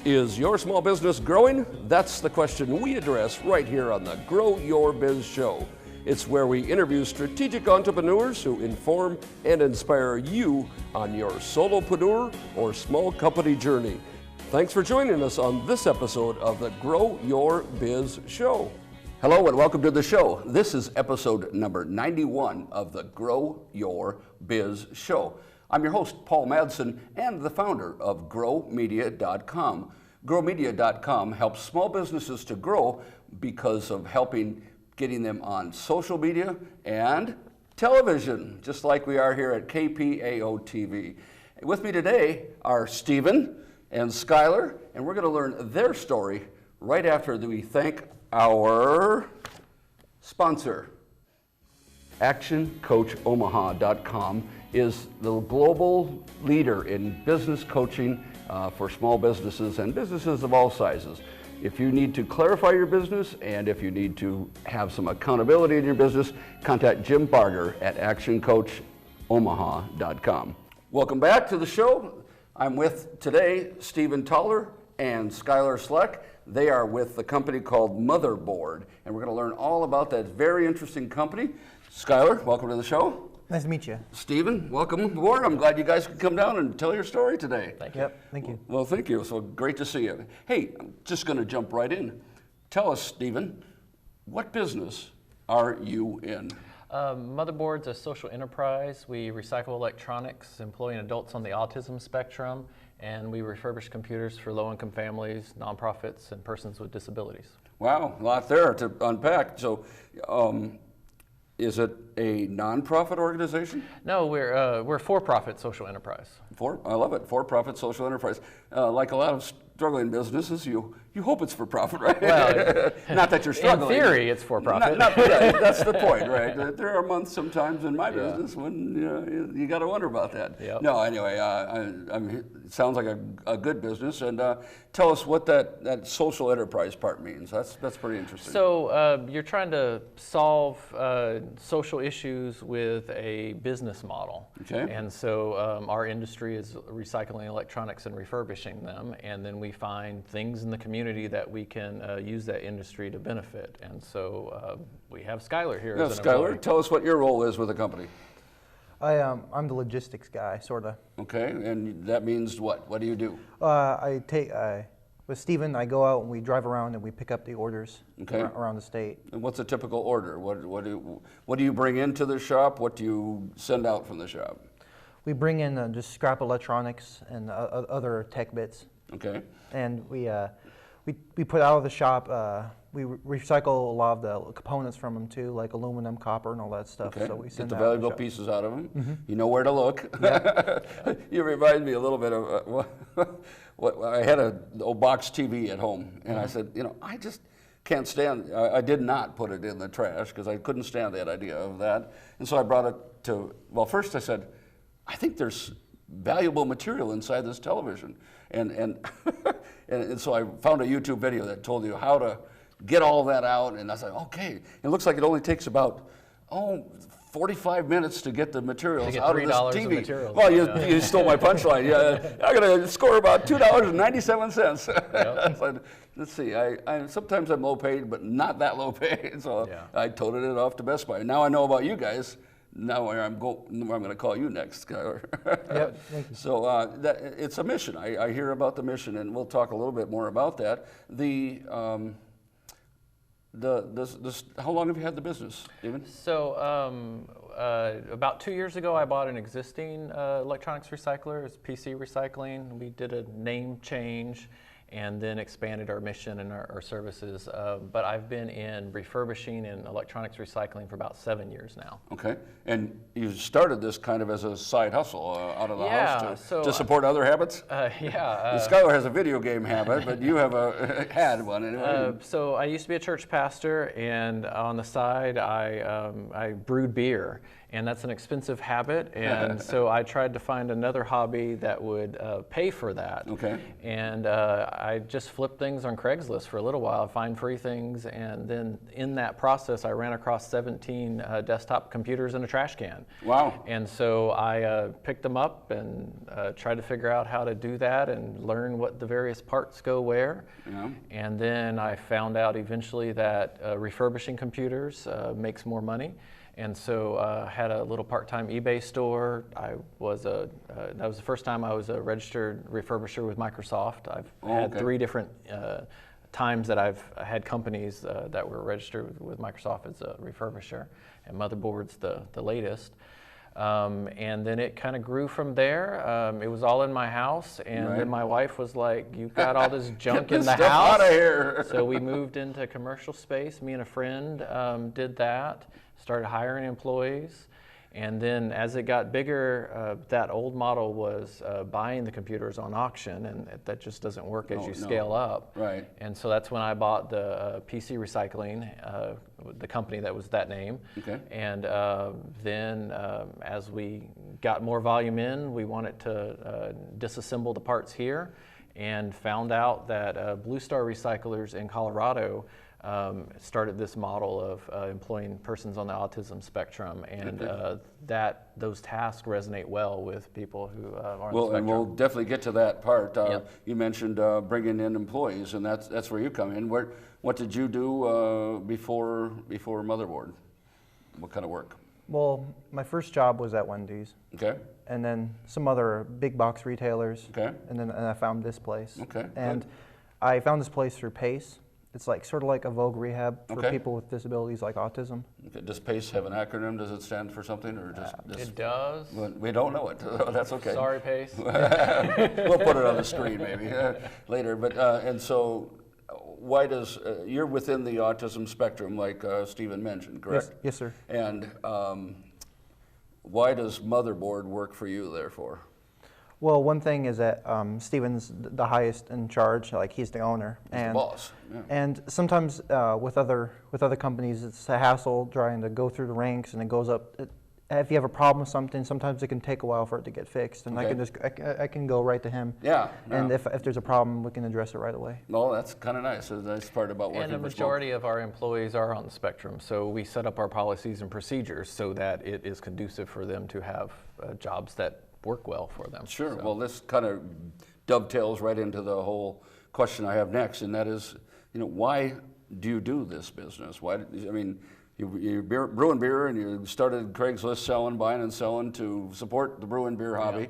Is your small business growing? That's the question we address right here on the Grow Your Biz Show. It's where we interview strategic entrepreneurs who inform and inspire you on your solopreneur or small company journey. Thanks for joining us on this episode of the Grow Your Biz Show. Hello and welcome to the show. This is episode number 91 of the Grow Your Biz Show. I'm your host, Paul Madsen, and the founder of GrowMedia.com. GrowMedia.com helps small businesses to grow because of helping getting them on social media and television, just like we are here at KPAO TV. With me today are Stephen and Skylar, and we're going to learn their story right after we thank our sponsor. ActionCoachOmaha.com is the global leader in business coaching for small businesses and businesses of all sizes. If you need to clarify your business and if you need to have some accountability in your business, contact Jim Barger at ActionCoachOmaha.com. Welcome back to the show. I'm with today Stephen Toller and Skylar Sleck. They are with the company called Motherboard, and we're going to learn all about that very interesting company. Skylar, welcome to the show. Nice to meet you. Stephen, welcome aboard. I'm glad you guys could come down and tell your story today. Thank you. Yep, thank you. Well, thank you. So great to see you. Hey, I'm just going to jump right in. Tell us, Stephen, what business are you in? Motherboard's a social enterprise. We recycle electronics, employing adults on the autism spectrum, and we refurbish computers for low-income families, nonprofits, and persons with disabilities. Wow, a lot there to unpack. So, is it a nonprofit organization? No, we're a for-profit social enterprise. I love it. For-profit social enterprise. Like a lot of struggling businesses, you hope it's for profit, right? Well, not that you're struggling. In theory, it's for profit. Yeah, that's the point, right? There are months sometimes in my business when you got to wonder about that. Yep. No, anyway, it sounds like a good business, and tell us what that social enterprise part means. That's pretty interesting. So you're trying to solve social issues with a business model. Okay. And so our industry is recycling electronics and refurbishing them, and then we find things in the community that we can use that industry to benefit. And so we have Skylar here. As an employee. Skylar, tell us what your role is with the company. I'm the logistics guy, sort of. Okay, and that means what? What do you do? With Stephen, I go out and we drive around and we pick up the orders around the state. And what's a typical order? What do you bring into the shop? What do you send out from the shop? We bring in just scrap electronics and other tech bits. Okay. And we put out of the shop. We recycle a lot of the components from them too, like aluminum, copper, and all that stuff. Okay. So we send get the valuable pieces out of them. Mm-hmm. You know where to look. Yep. You remind me a little bit of what I had a box TV at home, and I said, I just can't stand. I did not put it in the trash because I couldn't stand that idea of that, and so I brought it to. Well, first I said, I think there's valuable material inside this television, and and so I found a YouTube video that told you how to get all that out, and I said, okay. It looks like it only takes about 45 minutes to get the materials out of this TV. Of materials. Well, you stole my punchline. Yeah, I'm gonna score about $2.97. Yep. So, let's see. Sometimes I'm low paid, but not that low paid. So I toted it off to Best Buy. Now I know about you guys. Now where I'm going to call you next, Skylar. Yep, thank you. So it's a mission. I hear about the mission, and we'll talk a little bit more about that. How long have you had the business, Stephen? So about 2 years ago, I bought an existing electronics recycler. It's PC Recycling. We did a name change and then expanded our mission and our services. But I've been in refurbishing and electronics recycling for about 7 years now. Okay, and you started this kind of as a side hustle out of the house to support other habits? Skylar has a video game habit, but you have had one anyway. So I used to be a church pastor, and on the side I brewed beer. and that's an expensive habit, and so I tried to find another hobby that would pay for that. Okay. And I just flipped things on Craigslist for a little while, find free things, and then in that process I ran across 17 desktop computers in a trash can. Wow. And so I picked them up and tried to figure out how to do that and learn what the various parts go where. Yeah. And then I found out eventually that refurbishing computers makes more money. And so had a little part-time eBay store. That was the first time I was a registered refurbisher with Microsoft. I've had 3 different times that I've had companies that were registered with Microsoft as a refurbisher, and motherboards the latest. And then it kind of grew from there. It was all in my house, and then my wife was like, "You've got all this junk in the house. Out of here." So we moved into commercial space. Me and a friend did that. Started hiring employees, and then as it got bigger, that old model was buying the computers on auction, and that just doesn't work as you scale up. Right. And so that's when I bought the PC Recycling, the company that was that name. Okay. And then as we got more volume in, we wanted to disassemble the parts here, and found out that Blue Star Recyclers in Colorado started this model of employing persons on the autism spectrum, and those tasks resonate well with people who are on the spectrum. And we'll definitely get to that part. You mentioned bringing in employees, and that's where you come in. What did you do before Motherboard? What kind of work? Well, my first job was at Wendy's. Okay. And then some other big box retailers. Okay. And I found this place. Okay. And I found this place through PACE. It's sort of like a Vogue rehab for people with disabilities like autism. Okay. Does PACE have an acronym? Does it stand for something, or just? It does. We don't know it. That's okay. Sorry, Pace. We'll put it on the screen maybe later. But and so, why does you're within the autism spectrum, like Stephen mentioned, correct? Yes, sir. And why does Motherboard work for you, therefore? Well, one thing is that Stephen's the highest in charge, like he's the owner. He's the boss. Yeah. And sometimes with other companies, it's a hassle trying to go through the ranks, and it goes up. If you have a problem with something, sometimes it can take a while for it to get fixed, and I can go right to him. Yeah. And if there's a problem, we can address it right away. No, that's kind of nice. That's the nice part about working. And a majority of our employees are on the spectrum, so we set up our policies and procedures so that it is conducive for them to have jobs that work well for them. Sure. So. Well, this kind of dovetails right into the whole question I have next, and that is, why do you do this business? Why? I mean, you're brewing beer, and you started Craigslist buying and selling to support the brewing beer hobby. Yeah.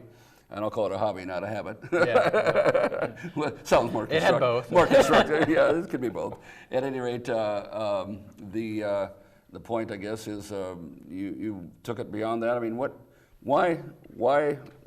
And I'll call it a hobby, not a habit. Yeah. Well, sounds more constructive. It had both. More constructive. Yeah, it could be both. At any rate, the point, I guess, is you took it beyond that. I mean, why do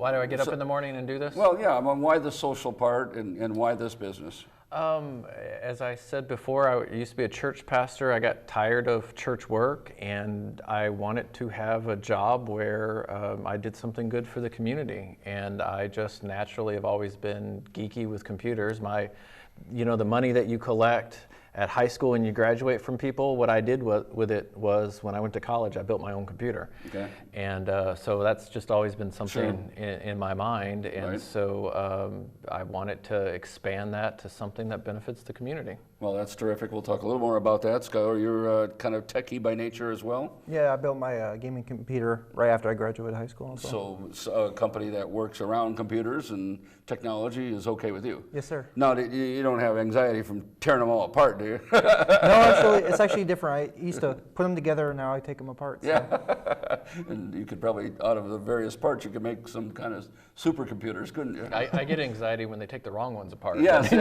I get up in the morning and do this? Well, yeah, why the social part and why this business? As I said before, I used to be a church pastor. I got tired of church work, and I wanted to have a job where I did something good for the community. And I just naturally have always been geeky with computers. The money that you collect at high school and you graduate from people, what I did with it was when I went to college, I built my own computer. Okay. And so that's just always been something in my mind. And so I wanted to expand that to something that benefits the community. Well, that's terrific. We'll talk a little more about that. Skylar, you're kind of techie by nature as well? Yeah, I built my gaming computer right after I graduated high school. So a company that works around computers and technology is okay with you? Yes, sir. No, you don't have anxiety from tearing them all apart, do you? No, actually, it's actually different. I used to put them together, and now I take them apart. So. Yeah, and you could probably, out of the various parts, you could make some kind of supercomputers, couldn't you? I get anxiety when they take the wrong ones apart. Yes.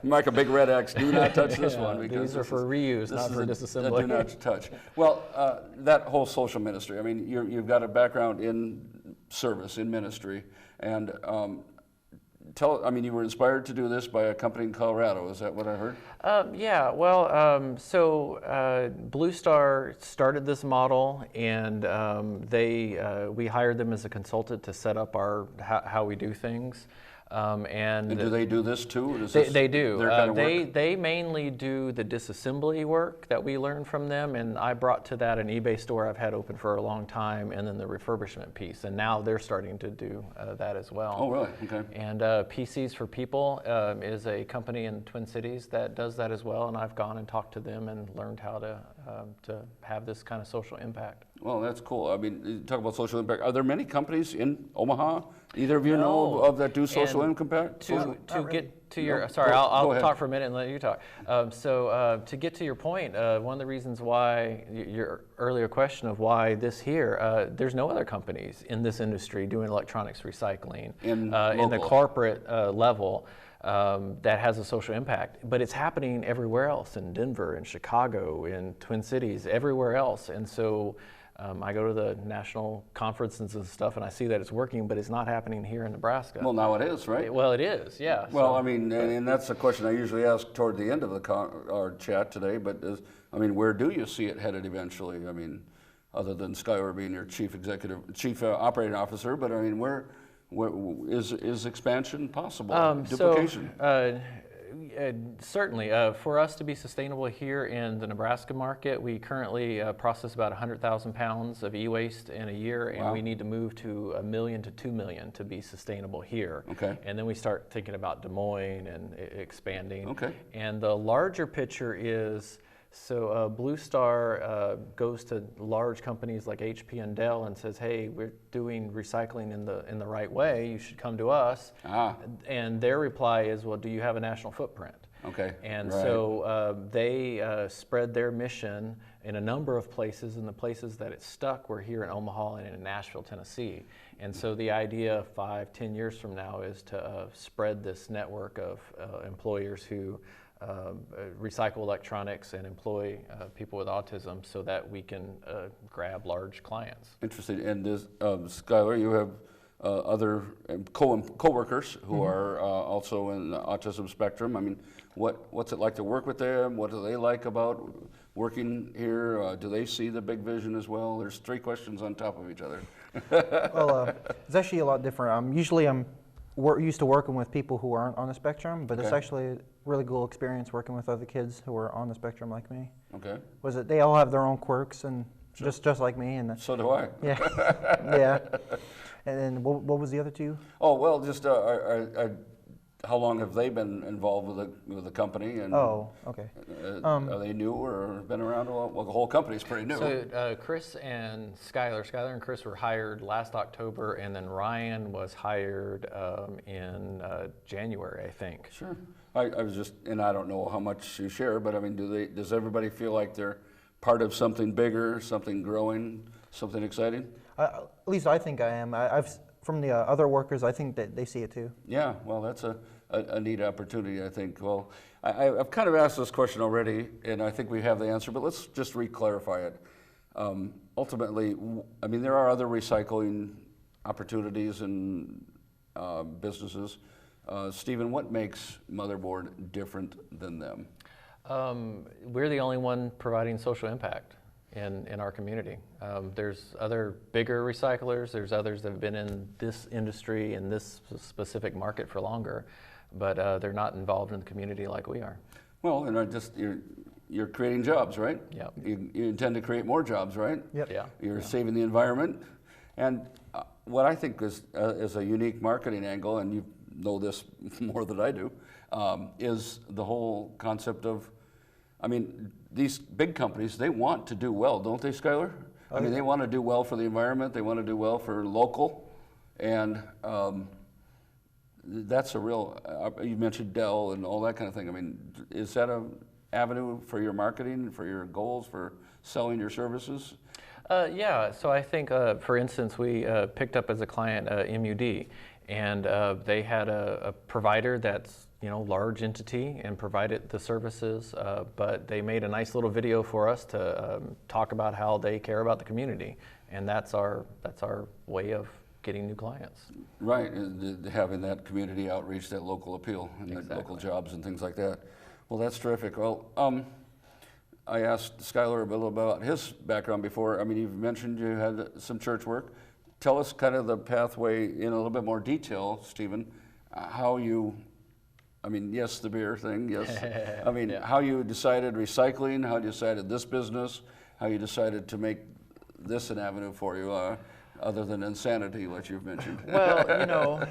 Mark a big red X, do not touch this one. Because these are for reuse, not for disassembly. Do not touch. Well, that whole social ministry, I mean, you've got a background in service, in ministry, and you were inspired to do this by a company in Colorado, is that what I heard? Yeah, well, so Blue Star started this model, and we hired them as a consultant to set up how we do things. And do they do this too? Or does They do. Their kind of work? They mainly do the disassembly work that we learn from them, and I brought to that an eBay store I've had open for a long time, and then the refurbishment piece, and now they're starting to do that as well. Oh, really? Okay. And PCs for People is a company in Twin Cities that does that as well, and I've gone and talked to them and learned how to have this kind of social impact. Well, that's cool. I mean, you talk about social impact. Are there many companies in Omaha? Either of you know No. of that do social And impact? To get to your, No. sorry, Go I'll ahead. talk for a minute and let you talk. To get to your point, one of the reasons why your earlier question of why this here, there's no other companies in this industry doing electronics recycling In the local. corporate level. That has a social impact, but it's happening everywhere else, in Denver, in Chicago, in Twin Cities, everywhere else. And so I go to the national conferences and stuff, and I see that it's working, but it's not happening here in Nebraska. Well, now it is, right? Well, it is, yeah. Well, So- I mean, and that's a question I usually ask toward the end of our chat today, but I mean, where do you see it headed eventually? I mean, other than Skyler being your chief operating officer, but I mean, where is expansion possible? Duplication? Certainly. For us to be sustainable here in the Nebraska market, we currently process about 100,000 pounds of e-waste in a year, and Wow. we need to move to 1 million to 2 million to be sustainable here. Okay. And then we start thinking about Des Moines and expanding. Okay. And the larger picture is, so Blue Star goes to large companies like HP and Dell and says, "Hey, we're doing recycling in the right way. You should come to us." And their reply is, "Well, do you have a national footprint?" Okay. And right. so they spread their mission in a number of places, and the places that it stuck were here in Omaha and in Nashville, Tennessee. And so the idea 5-10 years from now is to spread this network of employers who recycle electronics and employ people with autism so that we can grab large clients. Interesting. And this, Skyler, you have other co-workers who are also in the autism spectrum. I mean, what's it like to work with them? What do they like about working here? Do they see the big vision as well? There's 3 questions on top of each other. Well, it's actually a lot different. Usually we're used to working with people who aren't on the spectrum, but it's Okay. actually a really cool experience working with other kids who are on the spectrum like me. Okay. Was it? They all have their own quirks and just like me, and So do I. yeah, yeah. And then what was the other 2? Oh, well, just how long have they been involved with the company? And Oh, okay. are they new or been around a while? Well, the whole company's pretty new. So Chris and Skyler and Chris were hired last October, and then Ryan was hired in January, I think. Sure. I was just, and I don't know how much you share, but I mean, does everybody feel like they're part of something bigger, something growing, something exciting? At least I think I am. I've from the other workers, I think that they see it too. Yeah, well, that's a neat opportunity, I think. Well, I've kind of asked this question already, and I think we have the answer, but let's just re-clarify it. Ultimately, I mean, there are other recycling opportunities and businesses. Stephen, what makes Motherboard different than them? We're the only one providing social impact in our community. There's other bigger recyclers, there's others that have been in this industry, in this specific market for longer, but they're not involved in the community like we are. Well, and you're creating jobs, right? Yep. You intend to create more jobs, right? Yep. Yeah. You're saving the environment. And what I think is a unique marketing angle, and you know this more than I do, is the whole concept of, I mean, these big companies, they want to do well, don't they, Skyler? I mean, they want to do well for the environment, they want to do well for local, and that's a real, you mentioned Dell and all that kind of thing. I mean, is that an avenue for your marketing, for your goals, for selling your services? Yeah, so I think, for instance, we picked up as a client MUD, and they had a provider that's large entity and provided the services, but they made a nice little video for us to talk about how they care about the community, and that's our way of getting new clients. Right, having that community outreach, that local appeal, and the local jobs and things like that. Well, that's terrific. Well, I asked Skyler a little about his background before. I mean, you've mentioned you had some church work. Tell us kind of the pathway in a little bit more detail, Stephen. how you, I mean, yes, the beer thing, yes. I mean, Yeah. how you decided recycling, how you decided this business, how you decided to make this an avenue for you, other than insanity, what you've mentioned. Well,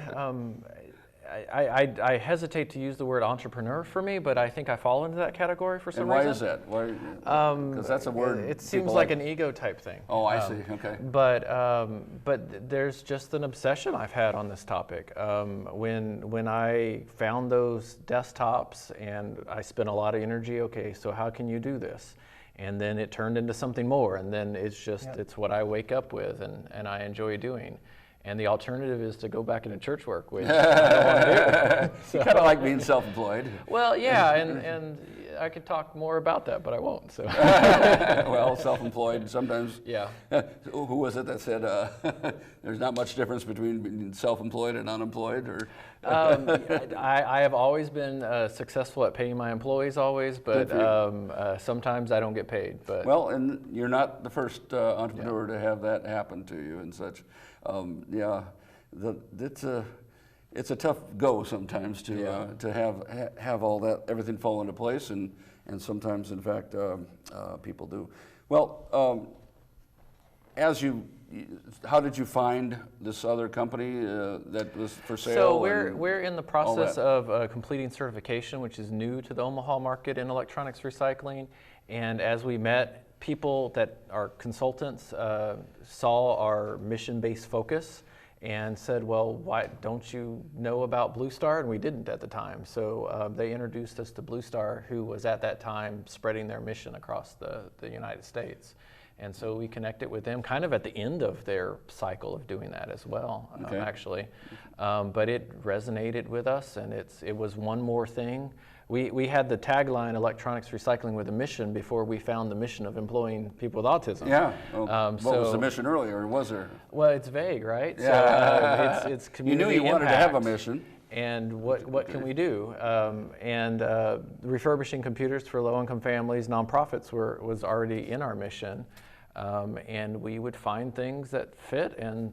I hesitate to use the word entrepreneur for me, but I think I fall into that category for some And why reason. is that? Why? Because that's a word. It seems people like an ego type thing. Oh, I see. Okay. But there's just an obsession I've had on this topic. When I found those desktops, and I spent a lot of energy. Okay, so how can you do this? And then it turned into something more, and then it's just it's what I wake up with, and I enjoy doing. And the alternative is to go back into church work, which I don't want to do. So, You kind of like being self-employed. well, yeah, and I could talk more about that, but I won't. So. Well, self-employed sometimes. Yeah. Who was it that said there's not much difference between being self-employed and unemployed? Or I have always been successful at paying my employees, always, but sometimes I don't get paid. But well, and you're not the first entrepreneur to have that happen to you and such. It's a tough go sometimes to have all that, everything fall into place, and sometimes, in fact, people do. Well, how did you find this other company that was for sale? So we're in the process of completing certification, which is new to the Omaha market in electronics recycling. And as we met, people that are consultants saw our mission-based focus and said, well, why don't you know about Blue Star? And we didn't at the time. So they introduced us to Blue Star, who was at that time spreading their mission across the United States. And so we connected with them kind of at the end of their cycle of doing that as well, actually. But it resonated with us, and it was one more thing. We had the tagline, electronics recycling with a mission, before we found the mission of employing people with autism. Yeah. Well, what was the mission earlier, or was there? Well, it's vague, right? Yeah. So it's community You knew you wanted to have a mission. And what can we do? Refurbishing computers for low-income families, nonprofits was already in our mission. And we would find things that fit, and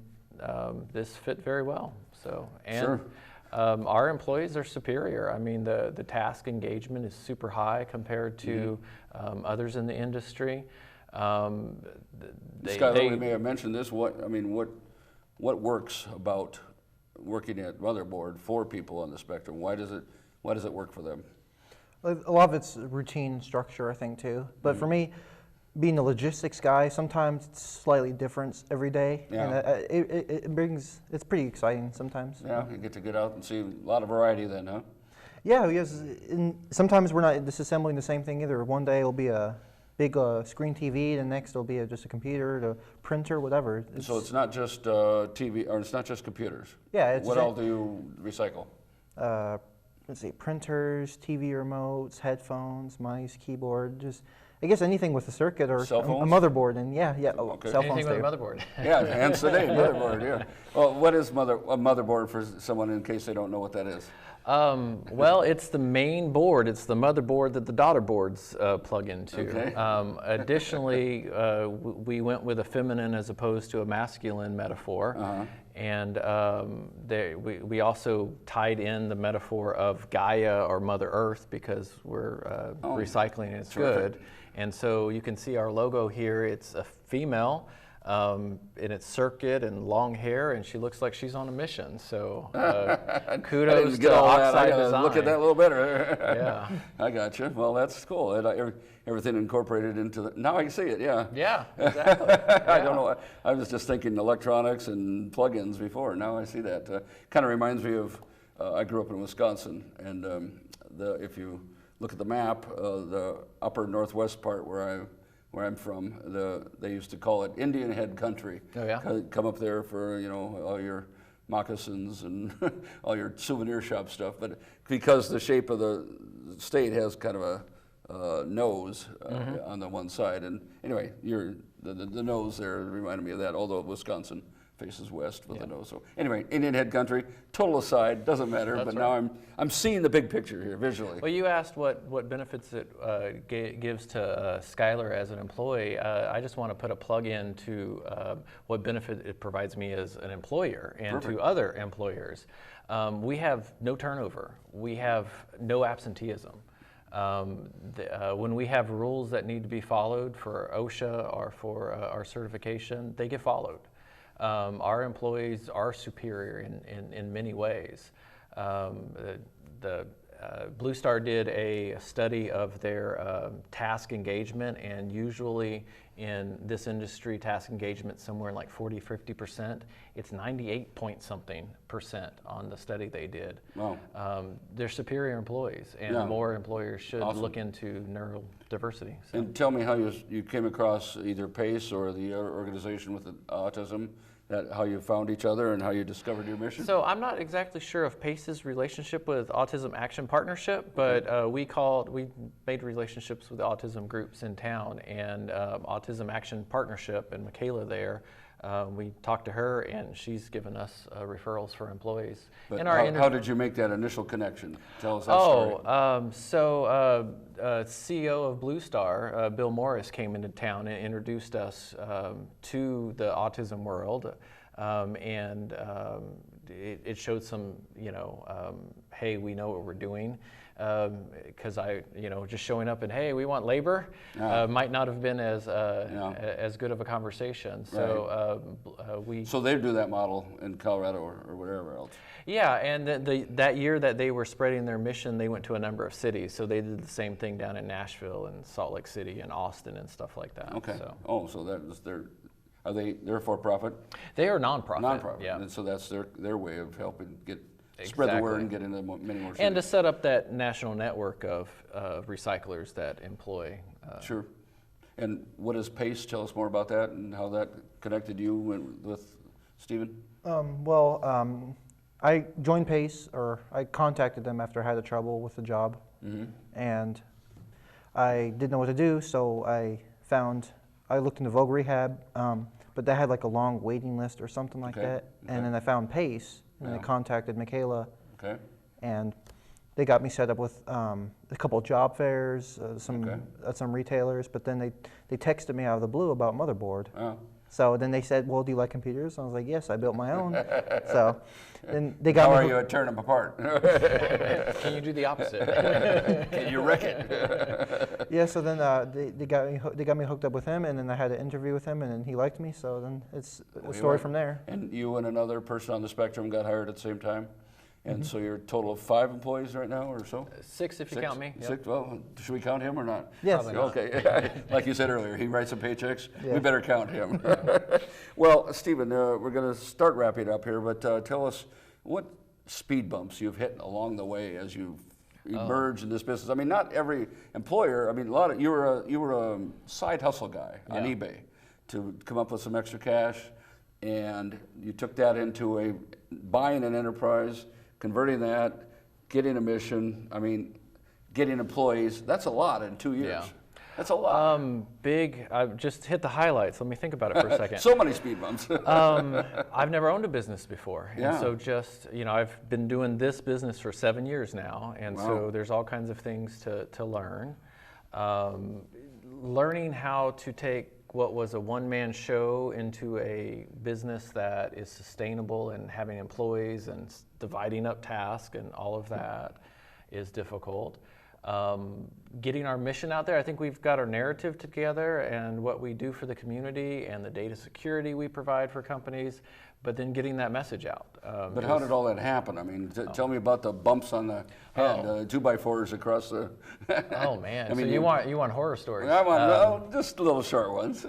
this fit very well. So, and sure. Our employees are superior. I mean, the task engagement is super high compared to others in the industry. Skylar, we may have mentioned this. What works about working at Motherboard for people on the spectrum? Why does it work for them? A lot of it's routine structure, I think, too. But for me, being a logistics guy, sometimes it's slightly different every day. Yeah. And it's pretty exciting sometimes. Yeah, you get out and see a lot of variety then, huh? Yeah, because sometimes we're not disassembling the same thing either. One day it'll be a big screen TV, the next it'll be just a computer, the printer, whatever. So it's not just TV, or it's not just computers. Yeah. What all do you recycle? Let's see, printers, TV remotes, headphones, mice, keyboard, I guess anything with a circuit or a motherboard, and cell phones anything too. with a motherboard. Yeah, hence the name, motherboard. Yeah. Well, what is a motherboard for someone in case they don't know what that is? Well, it's the main board. It's the motherboard that the daughter boards plug into. Okay. Additionally, we went with a feminine as opposed to a masculine metaphor. Uh-huh. And we also tied in the metaphor of Gaia or Mother Earth, because we're recycling and it's terrific. good. And so you can see our logo here. It's a female in its circuit and long hair, and she looks like she's on a mission. So kudos to Oxide Design. Look at that a little better. Yeah. I got you. Well, that's cool. Everything incorporated into the. Now I can see it. Yeah. Yeah, exactly. I don't know. I was just thinking electronics and plugins before. Now I see that. Kind of reminds me of. I grew up in Wisconsin, and if you look at the map, the upper northwest part where I'm from, they used to call it Indian Head Country. Oh yeah. Come up there for all your moccasins and all your souvenir shop stuff. But because the shape of the state has kind of a nose on the one side, and anyway, the nose there reminded me of that. Although Wisconsin faces west with the nose. So anyway, Indian Head Country. Total aside, doesn't matter. That's but right. now I'm seeing the big picture here visually. Well, you asked what benefits it gives to Skylar as an employee. I just want to put a plug in to what benefit it provides me as an employer and Perfect. to other employers. We have no turnover. We have no absenteeism. When we have rules that need to be followed for OSHA or for our certification, they get followed. Our employees are superior in many ways. Blue Star did a study of their task engagement, and usually in this industry, task engagement somewhere like 40–50%. It's 98 point something % on the study they did. Wow. They're superior employees, and more employers should look into neurodiversity. So. And tell me how you came across either PACE or the organization with autism. How you found each other and how you discovered your mission? So I'm not exactly sure of PACE's relationship with Autism Action Partnership, but we made relationships with autism groups in town, and Autism Action Partnership and Michaela there, we talked to her, and she's given us referrals for employees. But how did you make that initial connection? Tell us that story. CEO of Blue Star, Bill Morris, came into town and introduced us to the autism world, and it showed some, hey, we know what we're doing. Because just showing up and, hey, we want labor, might not have been as good of a conversation. So So they do that model in Colorado or wherever else. Yeah, and that year that they were spreading their mission, they went to a number of cities. So they did the same thing down in Nashville and Salt Lake City and Austin and stuff like that. Okay. So. So that is they're for profit? They are nonprofit. Nonprofit. Yeah. And so that's their way of helping spread the word and get into many more cities. And to set up that national network of recyclers that employ. Sure. And what is PACE? Tell us more about that and how that connected you with Stephen. I joined PACE, or I contacted them after I had trouble with the job, and I didn't know what to do, so I looked into Vogue Rehab, but they had like a long waiting list or something like that, and then I found PACE, and I contacted Michaela, and they got me set up with a couple of job fairs, some retailers, but then they texted me out of the blue about Motherboard. Oh. So then they said, well, do you like computers? I was like, yes, I built my own. So then they got me. How are you at tearing them apart? Can you do the opposite? Can you wreck it? Yeah, so then they got me hooked up with him, and then I had an interview with him, and then he liked me, so then it's a story from there. And you and another person on the spectrum got hired at the same time? And so you're a total of 5 employees right now, or so? 6 if you count me. Yep. 6. Well, should we count him or not? Yes. Okay. Like you said earlier, he writes some paychecks. Yeah. We better count him. Yeah. Well, Stephen, we're going to start wrapping up here, but tell us what speed bumps you've hit along the way as you've emerged in this business. I mean, not every employer. I mean, you were a side hustle guy on eBay to come up with some extra cash, and you took that into buying an enterprise, converting that, getting a mission, getting employees. That's a lot in 2 years. Yeah. That's a lot. I've just hit the highlights. Let me think about it for a second. So many speed bumps. I've never owned a business before. Yeah. And so just, I've been doing this business for 7 years now. And so there's all kinds of things to learn. Learning how to take what was a one-man show into a business that is sustainable and having employees and dividing up tasks and all of that is difficult. Getting our mission out there, I think we've got our narrative together and what we do for the community and the data security we provide for companies, but then getting that message out. But how did all that happen? Tell me about the bumps on the head, 2x4s across the... Oh man, so you want horror stories? I want just little short ones.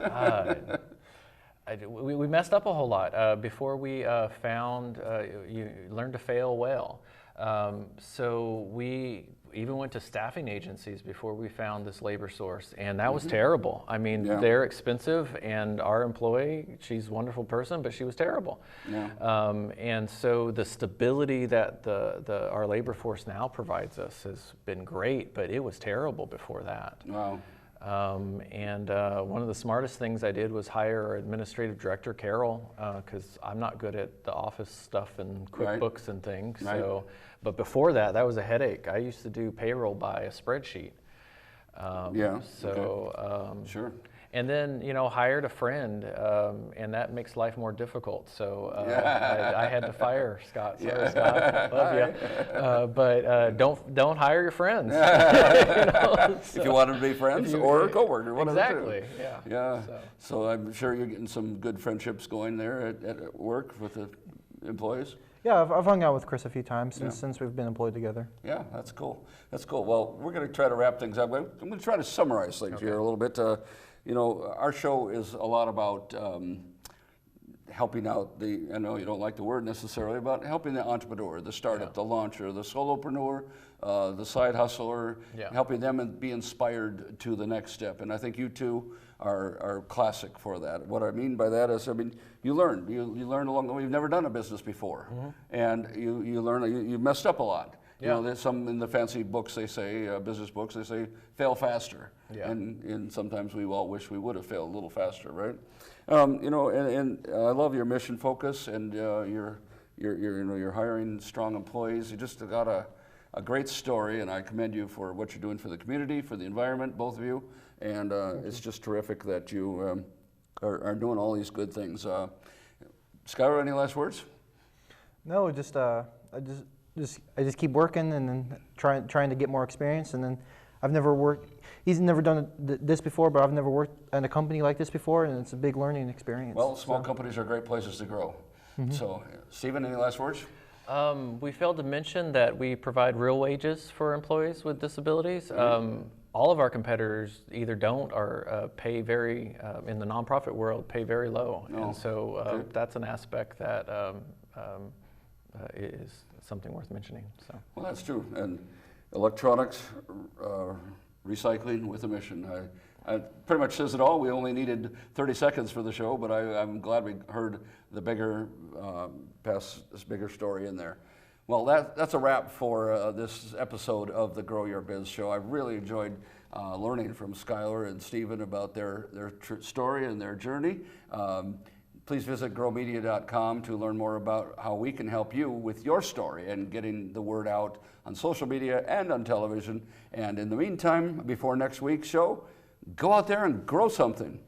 We messed up a whole lot before we found, you learn to fail well. So we even went to staffing agencies before we found this labor source, and that was terrible. They're expensive, and our employee, she's a wonderful person, but she was terrible. Yeah. And so the stability that our labor force now provides us has been great, but it was terrible before that. Wow. One of the smartest things I did was hire our administrative director, Carol, because I'm not good at the office stuff and QuickBooks and things. Right. So, but before that was a headache. I used to do payroll by a spreadsheet. Yeah. So Sure. And then, hired a friend, and that makes life more difficult. So I had to fire Scott. Sorry, Scott, love you. But don't hire your friends. If you want them to be friends or a coworker, one exactly. of the two. Yeah. So I'm sure you're getting some good friendships going there at work with the employees. Yeah, I've hung out with Chris a few times since we've been employed together. Yeah, that's cool. That's cool. Well, we're going to try to wrap things up. I'm going to try to summarize things here a little bit. Our show is a lot about helping out I know you don't like the word necessarily, but helping the entrepreneur, the startup, the launcher, the solopreneur, the side hustler, helping them be inspired to the next step. And I think you two are classic for that. What I mean by that is, you learn along the way. You've never done a business before, and you learn. You messed up a lot. There's some in the fancy books they say, business books, they say fail faster, and sometimes we all wish we would have failed a little faster, right? And I love your mission focus, and you're hiring strong employees. You just got a great story, and I commend you for what you're doing for the community, for the environment, both of you. And it's just terrific that you are doing all these good things. Skylar, any last words? No, I just keep working and then trying to get more experience. And then I've never worked. He's never done this before, but I've never worked in a company like this before, and it's a big learning experience. Well, small companies are great places to grow. So, Stephen, any last words? We failed to mention that we provide real wages for employees with disabilities. All of our competitors either don't or pay very, in the nonprofit world, pay very low. And so that's an aspect that is something worth mentioning. So. Well, that's true. And electronics, recycling with a mission. I pretty much says it all. We only needed 30 seconds for the show, but I'm glad we heard the bigger story in there. Well, that's a wrap for this episode of the Grow Your Biz Show. I really enjoyed learning from Skylar and Stephen about their story and their journey. Please visit growmedia.com to learn more about how we can help you with your story and getting the word out on social media and on television. And in the meantime, before next week's show, go out there and grow something.